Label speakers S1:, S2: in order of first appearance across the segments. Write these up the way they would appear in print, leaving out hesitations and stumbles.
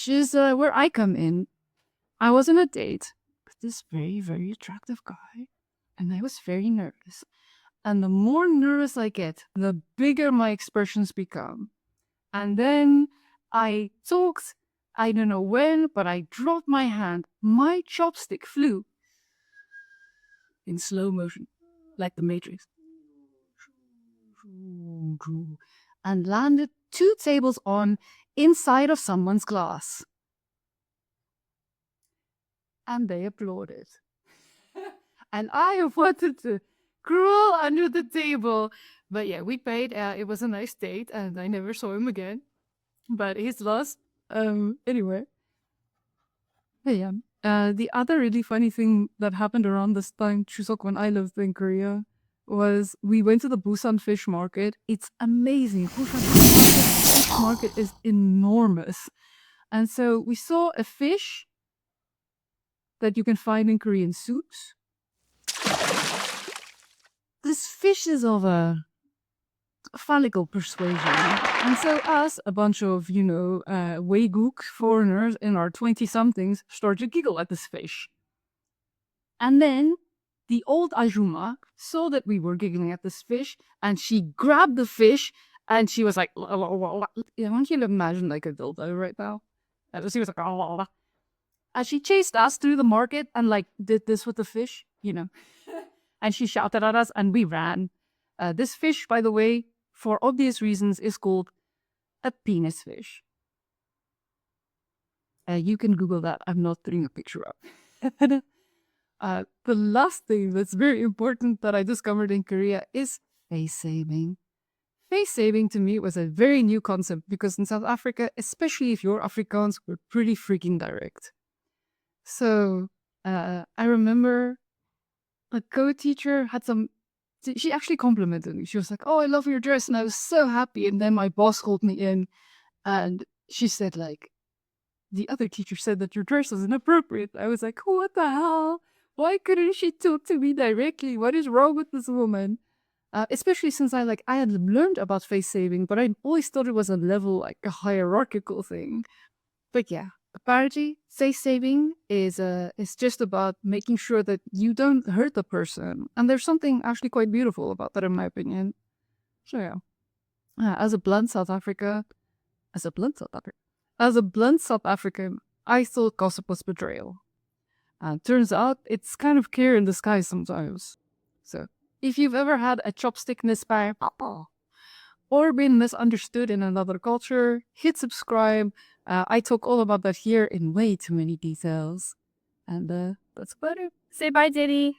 S1: which is where I come in. I was on a date with this very, very attractive guy, and I was very nervous. And the more nervous I get, the bigger my expressions become. And then I talked, I don't know when, but I dropped my hand. My chopstick flew in slow motion, like the Matrix, and landed 2 tables on inside of someone's glass. And they applauded. And I wanted to crawl under the table. But yeah, we paid. It was a nice date, and I never saw him again. But he's lost. Anyway. But yeah. The other really funny thing that happened around this time, Chuseok, when I lived in Korea, was we went to the Busan fish market. It's amazing. Busan fish market is enormous. And so we saw a fish that you can find in Korean soups. This fish is of a phallical persuasion. And so us, a bunch of, Weiguk foreigners in our 20-somethings, started to giggle at this fish. And then the old Ajuma saw that we were giggling at this fish, and she grabbed the fish, and she was like, I want you to imagine like a dildo right now. And she was like, and she chased us through the market and like did this with the fish, and she shouted at us, and we ran. This fish, by the way, for obvious reasons, is called a penis fish. You can Google that. I'm not putting a picture up. The last thing that's very important that I discovered in Korea is face saving. Face saving to me was a very new concept because in South Africa, especially if you're Afrikaans, we're pretty freaking direct. So I remember a co-teacher had she actually complimented me. She was like, "Oh, I love your dress." And I was so happy. And then my boss called me in and she said, like, the other teacher said that your dress was inappropriate. I was like, what the hell? Why couldn't she talk to me directly? What is wrong with this woman? Especially since I had learned about face saving, but I always thought it was a level, like a hierarchical thing. But yeah, apparently face saving is just about making sure that you don't hurt the person. And there's something actually quite beautiful about that, in my opinion. So yeah. As a blunt South African, I thought gossip was betrayal. Turns out it's kind of care in disguise sometimes. So, if you've ever had a chopstick misfire or been misunderstood in another culture, hit subscribe. I talk all about that here in way too many details. And that's about it.
S2: Say bye, Jenny.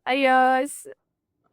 S2: Adios.